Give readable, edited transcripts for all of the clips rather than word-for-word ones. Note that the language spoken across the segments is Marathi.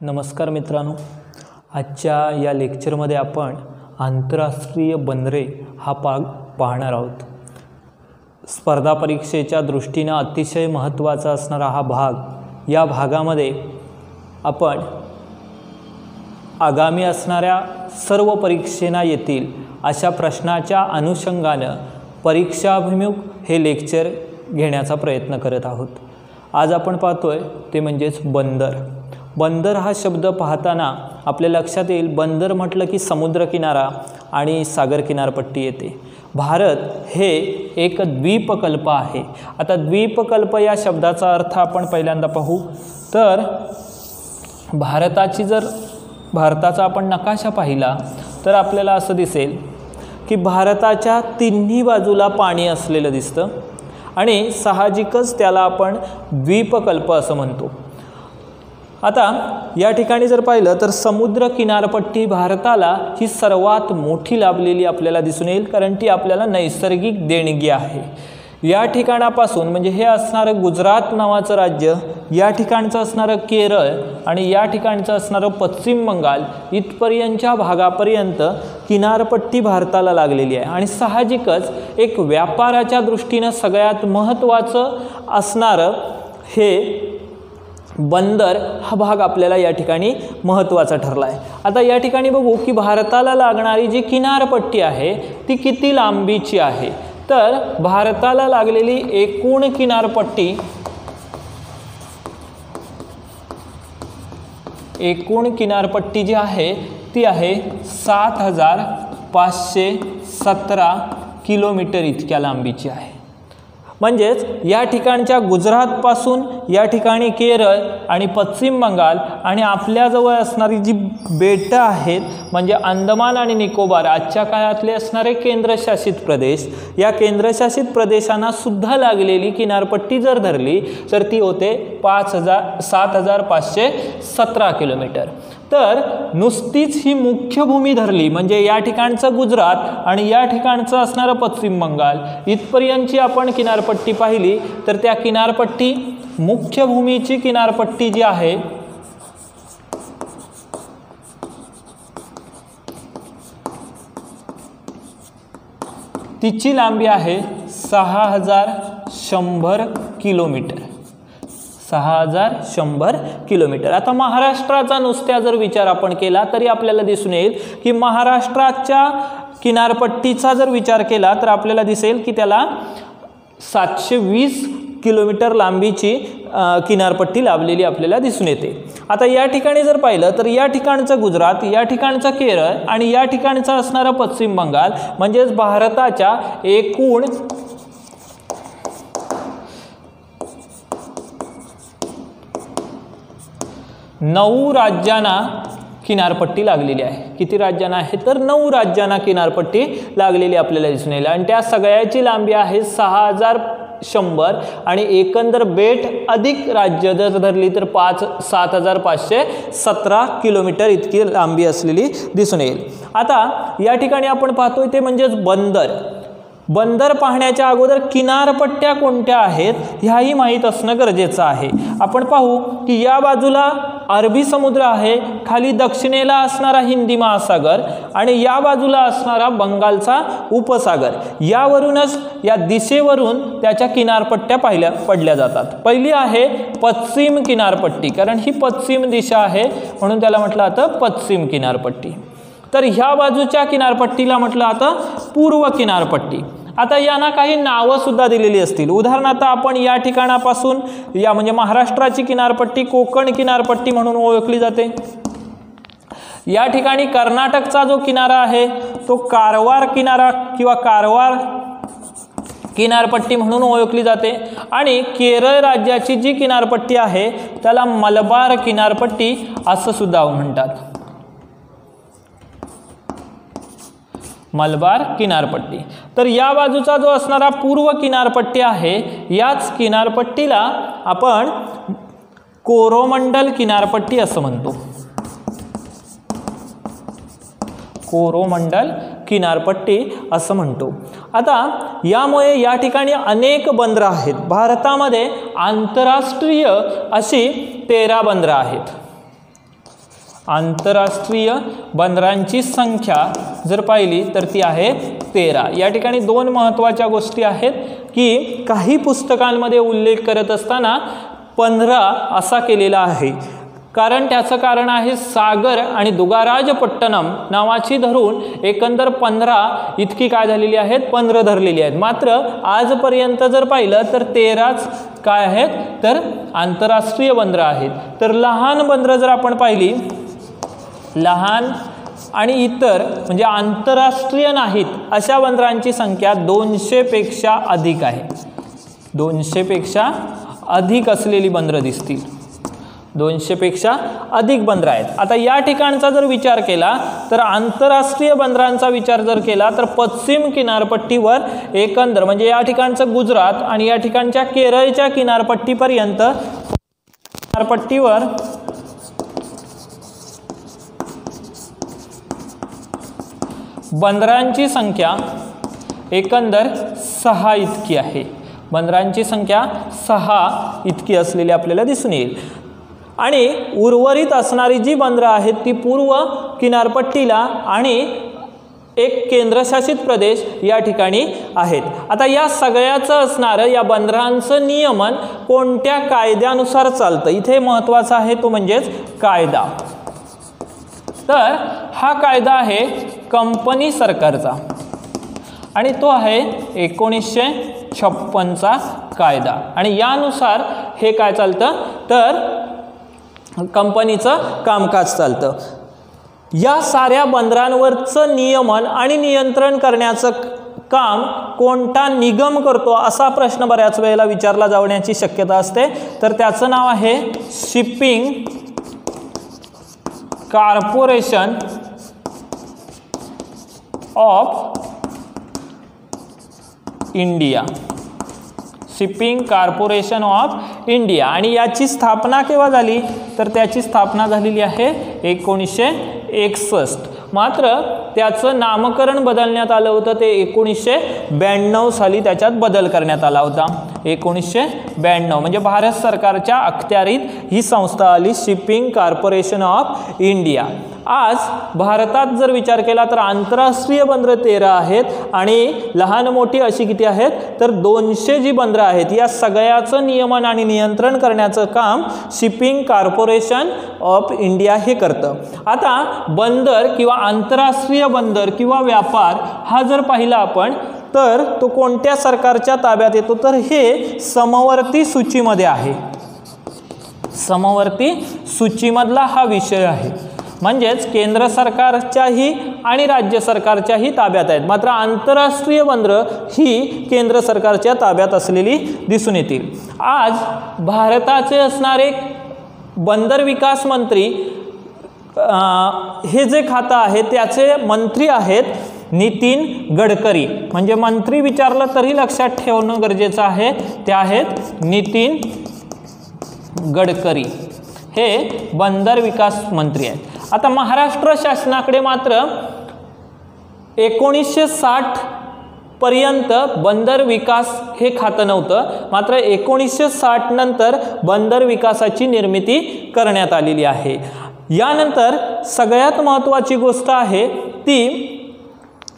नमस्कार मित्रांनो, आजच्या या लेक्चरमध्ये आपण आंतरराष्ट्रीय बंदरे हा भाग पाहणार आहोत। स्पर्धा परीक्षेच्या दृष्टीने अतिशय महत्त्वाचा असणारा हा भाग, या भागामध्ये आपण आगामी असणाऱ्या सर्व परीक्षेना येतील अशा प्रश्नाच्या अनुषंगाने परीक्षाभिमुख हे लेक्चर घेण्याचा प्रयत्न करत आहोत। आज आपण पाहतोय ते म्हणजेच बंदर। बंदर हा शब्द पाहताना आपल्या लक्षात येईल, बंदर म्हटलं की समुद्रकिनारा आणि सागर किनारपट्टी येते। भारत हे एक द्वीपकल्प आहे। आता द्वीपकल्प या शब्दाचा अर्थ आपण पहिल्यांदा पाहू तर भारताचा आपण नकाशा पाहिला तर आपल्याला असं दिसेल की भारताच्या तिन्ही बाजूला पाणी असलेलं दिसतं आणि साहजिकच त्याला आपण द्वीपकल्प असं म्हणतो। आता या ठिकाणी जर पाहिलं तर समुद्र किनारपट्टी भारताला ही सर्वात मोठी लाभलेली आपल्याला दिसून येईल, कारण ती आपल्याला नैसर्गिक देणगी आहे। या ठिकाणापासून म्हणजे हे असणारं गुजरात नावाचं राज्य, या ठिकाणचं असणारं केरळ आणि या ठिकाणचं असणारं पश्चिम बंगाल इथपर्यंतच्या भागापर्यंत किनारपट्टी भारताला लागलेली आहे। आणि साहजिकच एक व्यापाराच्या दृष्टीने सगळ्यात महत्त्वाचं असणारं हे बंदर हा भाग आपल्याला या ठिकाणी महत्त्वाचा ठरला आहे। आता या ठिकाणी बघू की भारताला लागणारी जी किनारपट्टी आहे ती किती लांबीची आहे। तर भारताला लागलेली एकूण किनारपट्टी जी आहे ती आहे 7517 किलोमीटर इतक्या लांबीची आहे। म्हणजेच या ठिकाणच्या गुजरातपासून या ठिकाणी केरळ आणि पश्चिम बंगाल आणि आपल्याजवळ असणारी जी बेटं आहेत म्हणजे अंदमान आणि निकोबार, आजच्या काळातले असणारे केंद्रशासित प्रदेश, या केंद्रशासित प्रदेशांना सुद्धा लागलेली किनारपट्टी जर धरली तर ती होते 7517 किलोमीटर। तर नुसतीच ही मुख्य भूमी धरली म्हणजे या ठिकाणचं गुजरात आणि या ठिकाणचं असणारं पश्चिम बंगाल इथपर्यंतची आपण किनारपट्टी पाहिली तर त्या किनारपट्टी, मुख्य भूमीची किनारपट्टी जी आहे तिची लांबी आहे 6100 किलोमीटर। 6100 किलोमीटर। आता महाराष्ट्राचा नुसत्या जर विचार आपण केला तरी आपल्याला दिसून येईल की महाराष्ट्राच्या किनारपट्टीचा जर विचार केला तर आपल्याला दिसेल की त्याला 720 किलोमीटर लांबीची किनारपट्टी लाभलेली आपल्याला दिसून येते। आता या ठिकाणी जर पाहिलं तर या ठिकाणचं गुजरात, या ठिकाणचं केरळ आणि या ठिकाणचं असणारं पश्चिम बंगाल म्हणजेच भारताच्या एकूण 9 राज्यांना किनारपट्टी लागलेली आहे। किती राज्यांना आहे तर 9 राज्यांना किनारपट्टी लागलेली आपल्याला दिसून येईल आणि त्या सगळ्याची लांबी आहे 6100 आणि एकंदर बेट अधिक राज्य जर धरली तर 7517 किलोमीटर इतकी लांबी असलेली दिसून येईल। आता या ठिकाणी आपण पाहतोय ते म्हणजेच बंदर। बंदर पाहण्याच्या अगोदर किनारपट्ट्या कोणत्या आहेत ह्याही माहीत असणं गरजेचं आहे। आपण पाहू की या बाजूला अरबी समुद्र आहे, खाली दक्षिणेला असणारा हिंदी महासागर आणि या बाजूला असणारा बंगालचा उपसागर। यावरूनच या दिशेवरून त्याच्या किनारपट्ट्या पडल्या जातात। पहिली आहे पश्चिम किनारपट्टी, कारण ही पश्चिम दिशा आहे म्हणून त्याला म्हटलं जातं पश्चिम किनारपट्टी। तर ह्या बाजूच्या किनारपट्टीला म्हटलं जातं पूर्व किनारपट्टी। आता यांना काही नावं सुद्धा दिलेली असतील। उदाहरणार्थ आपण या ठिकाणापासून या म्हणजे महाराष्ट्राची किनारपट्टी कोकण किनारपट्टी म्हणून ओळखली जाते। या ठिकाणी कर्नाटकचा जो किनारा आहे तो कारवार किनारा किंवा कारवार किनारपट्टी म्हणून ओळखली जाते आणि केरळ राज्याची जी किनारपट्टी आहे त्याला मलबार किनारपट्टी असं सुद्धा म्हणतात। मलबार किनारपट्टी। तर या बाजूचा जो असणारा पूर्व किनारपट्टी आहे याच किनारपट्टीला आपण कोरोमंडल किनारपट्टी असं म्हणतो। कोरोमंडल किनारपट्टी असं म्हणतो। आता यामुळे या ठिकाणी अनेक बंदरं आहेत। भारतामध्ये आंतरराष्ट्रीय अशी 13 बंदरं आहेत। आंतरराष्ट्रीय बंदरांची संख्या जर पाहिली तर ती आहे 13. या ठिकाणी दोन महत्त्वाच्या गोष्टी आहेत की काही पुस्तकांमध्ये उल्लेख करत असताना 15 असा केलेला आहे, कारण त्याचं कारण आहे सागर आणि दुगाराजपट्टणम नावाची धरून एकंदर 15 इतकी काय झालेली आहेत, 15 धरलेली आहेत. मात्र आजपर्यंत जर पाहिलं तर 13च काय आहेत तर आंतरराष्ट्रीय बंदरं आहेत. तर लहान बंदरं जर आपण पाहिली, लहान आणि इतर म्हणजे आंतरराष्ट्रीय नाहीत अशा बंदरांची संख्या 200 पेक्षा अधिक आहे. 200 पेक्षा अधिक असलेली बंदरं दिसतील. 200 पेक्षा अधिक बंदरं आहेत. आता या ठिकाणचा जर विचार केला तर आंतरराष्ट्रीय बंदरांचा विचार जर केला तर पश्चिम किनारपट्टीवर एकंदर म्हणजे या ठिकाणचं गुजरात आणि या ठिकाणच्या केरळच्या किनारपट्टीपर्यंत किनारपट्टीवर बंदरांची संख्या एकंदर 6 इतकी आहे. बंदरांची संख्या 6 इतकी असलेली आपल्याला दिसून येईल. आणि उर्वरित असणारी जी बंदरं आहेत ती पूर्व किनारपट्टीला आणि एक केंद्रशासित प्रदेश या ठिकाणी आहेत. आता या सगळ्याचं असणारं या बंदरांचं नियमन कोणत्या कायद्यानुसार चालतं, इथे महत्त्वाचा आहे तो म्हणजेच कायदा. तर हा कायदा आहे कंपनी सरकारचा आणि तो आहे 1956चा कायदा. आणि यानुसार हे काय चालतं तर कंपनीचं कामकाज चालतं. या साऱ्या बंदरांवरचं नियमन आणि नियंत्रण करण्याचं काम कोणता निगम करतो असा प्रश्न बऱ्याच वेळेला विचारला जाण्याची शक्यता असते. तर त्याचं नाव आहे shipping corporation of India. Shipping corporation of India. आणि याची स्थापना केव्हा झाली तर त्याची स्थापना झालेली आहे 1961. मात्र त्याचं नामकरण बदलण्यात आलं होतं ते 1992 साली त्याच्यात बदल करण्यात आला होता. 1992 म्हणजे भारत सरकारच्या अखत्यारीत ही संस्था आली, शिपिंग कॉर्पोरेशन ऑफ इंडिया. आज भारतात जर विचार केला तर आंतरराष्ट्रीय बंदरं 13 आहेत आणि लहान मोठी अशी किती आहेत तर 200 जी बंदरं आहेत या सगळ्याचं नियमन आणि नियंत्रण करण्याचं काम शिपिंग कॉर्पोरेशन ऑफ इंडिया हे करतं. आता बंदर किंवा आंतरराष्ट्रीय बंदर किंवा व्यापार हा जर पाहिला आपण तर तो कोणत्या सरकारच्या ताब्यात येतो तर हे समवर्ती सूचीमध्ये आहे. समवर्ती सूचीमधला हा विषय आहे. म्हणजेच केंद्र सरकारच्याही आणि राज्य सरकारच्याही ताब्यात आहेत. मात्र आंतरराष्ट्रीय बंदरं ही केंद्र सरकारच्या ताब्यात असलेली दिसून येतील. आज भारताचे असणारे बंदर विकास मंत्री हे जे खातं आहे त्याचे मंत्री आहेत नितीन गडकरी. म्हणजे मंत्री विचारलं तरी लक्षात ठेवणं गरजेचं आहे, ते आहेत नितीन गडकरी, हे बंदर विकास मंत्री आहेत. आता महाराष्ट्र शासनाकडे मात्र 1960 पर्यंत बंदर विकास हे खातं नव्हतं. मात्र 1960 नंतर बंदर विकासाची निर्मिती करण्यात आलेली आहे. यानंतर सगळ्यात महत्त्वाची गोष्ट आहे ती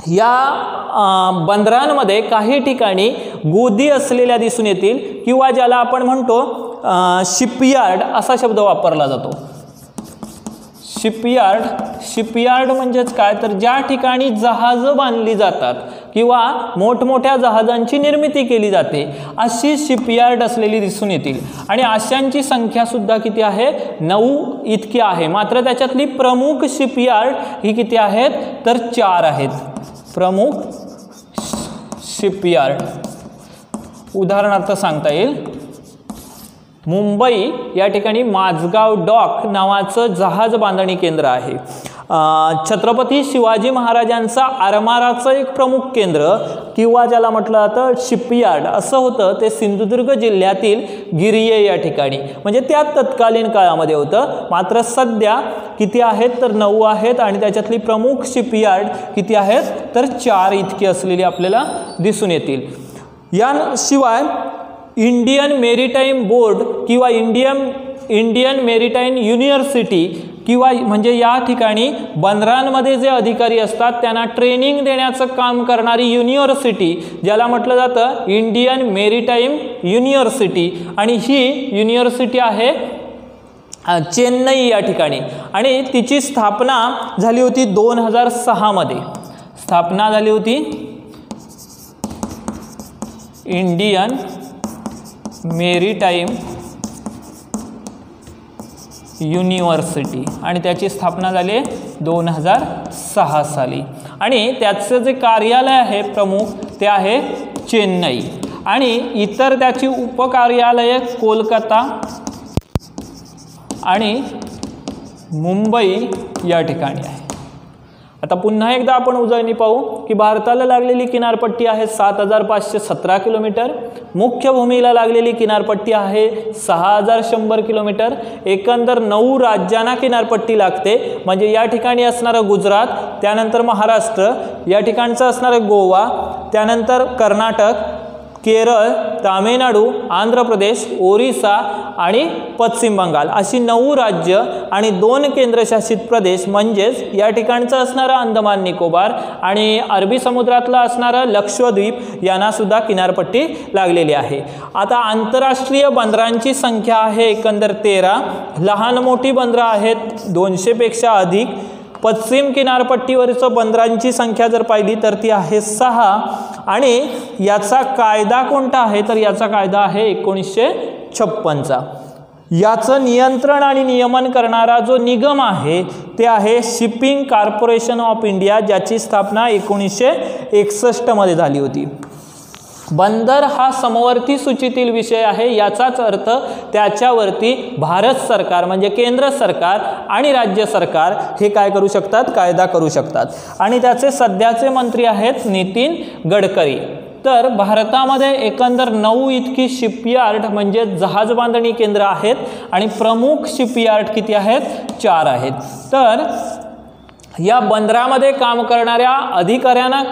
या बंदरांमध्ये काही ठिकाणी गोदी असलेल्या दिसून येतील किंवा ज्याला आपण म्हणतो शिपयार्ड असा शब्द वापरला जातो. शिपयार्ड म्हणजेच काय तर ज्या ठिकाणी जहाजं बांधली जातात किंवा मोठमोठ्या जहाजांची निर्मिती केली जाते अशी शिपयार्ड असलेली दिसून येतील. आणि अशांची संख्या सुद्धा किती आहे 9 इतकी आहे. मात्र त्याच्यातली प्रमुख शिपयार्ड ही किती आहेत तर 4 आहेत. प्रमुख शिपयार्ड उदाहरणार्थ सांगता येईल मुंबई या ठिकाणी माझगाव डॉक नावाचं जहाज बांधणी केंद्र आहे. छत्रपती शिवाजी महाराजांचा आरमाराचं एक प्रमुख केंद्र किंवा ज्याला म्हटलं जातं शिपयार्ड असं होतं ते सिंधुदुर्ग जिल्ह्यातील गिरिये या ठिकाणी म्हणजे त्या तत्कालीन काळामध्ये होतं. मात्र सध्या किती आहेत तर 9 आहेत आणि त्याच्यातली प्रमुख शिपयार्ड किती आहेत तर 4 इतकी असलेली आपल्याला दिसून येतील. याशिवाय इंडियन मेरीटाईम बोर्ड किंवा इंडियन मेरीटाईम युनिव्हर्सिटी किंवा म्हणजे या ठिकाणी बंदरांमध्ये जे अधिकारी असतात त्यांना ट्रेनिंग देण्याचं काम करणारी युनिव्हर्सिटी, ज्याला म्हटलं जातं इंडियन मेरीटाईम युनिव्हर्सिटी, आणि ही युनिव्हर्सिटी आहे चेन्नई या ठिकाणी, आणि तिची स्थापना झाली होती 2006 मध्ये. स्थापना झाली होती इंडियन मेरीटाईम युनिव्हर्सिटी, आणि त्याची स्थापना झाली 2006 साली. आणि त्याचं जे कार्यालय आहे प्रमुख ते आहे चेन्नई, आणि इतर त्याची उपकार्यालये कोलकाता आणि मुंबई या ठिकाणी आहे. आता पुन्हा एकदा आपण उजळणी पाहू की भारताला लागलेली किनारपट्टी आहे 7517 किलोमीटर, मुख्य भूमीला लागलेली किनारपट्टी आहे 6100 किलोमीटर. एकंदर 9 राज्यांना किनारपट्टी लागते, म्हणजे या ठिकाणी असणारं गुजरात, त्यानंतर महाराष्ट्र, या ठिकाणचं असणारं गोवा, त्यानंतर कर्नाटक, केरळ, तामिळनाडू, आंध्र प्रदेश, ओरिसा आणि पश्चिम बंगाल अशी 9 राज्य आणि 2 केंद्रशासित प्रदेश, म्हणजेच या ठिकाणचं असणारं अंदमान निकोबार आणि अरबी समुद्रातला असणारं लक्षद्वीप यांना सुद्धा किनारपट्टी लागलेली आहे. आता आंतरराष्ट्रीय बंदरांची संख्या आहे एकंदर 13. लहान मोठी बंदरं आहेत 200 पेक्षा अधिक. पश्चिम किनारपट्टीवरचं बंदरांची संख्या जर पाहिली तर ती आहे 6. आणि याचा कायदा कोणता आहे तर याचा कायदा आहे 1956चा. याचं नियंत्रण आणि नियमन करणारा जो निगम आहे ते आहे शिपिंग कॉर्पोरेशन ऑफ इंडिया, ज्याची स्थापना 1961 मध्ये झाली होती. बंदर हा समवर्ती सूचीतील विषय आहे, याचाच अर्थ त्याच्यावरती भारत सरकार म्हणजे केंद्र सरकार आणि राज्य सरकार हे काय करू शकतात, कायदा करू शकतात. आणि त्याचे सध्याचे मंत्री आहेत नितीन गडकरी. तर भारतामध्ये एकंदर 9 इतकी शिपयार्ड म्हणजे जहाज बांधणी केंद्र आहेत, आणि प्रमुख शिपयार्ड किती आहेत, 4 आहेत. तर या बंदरामध्ये काम करणाऱ्या अधिकाऱ्यांना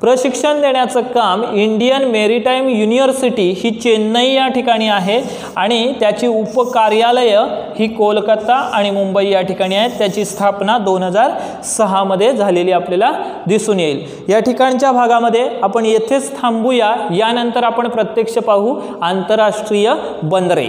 प्रशिक्षण देण्याचं काम इंडियन मेरीटाईम युनिव्हर्सिटी ही चेन्नई या ठिकाणी आहे, आणि त्याची उपकार्यालय ही कोलकाता आणि मुंबई या ठिकाणी आहेत. त्याची स्थापना 2006 मध्ये झालेली आपल्याला दिसून येईल. या ठिकाणच्या भागामध्ये आपण येथेच थांबूया. यानंतर आपण प्रत्यक्ष पाहू आंतरराष्ट्रीय बंदरे.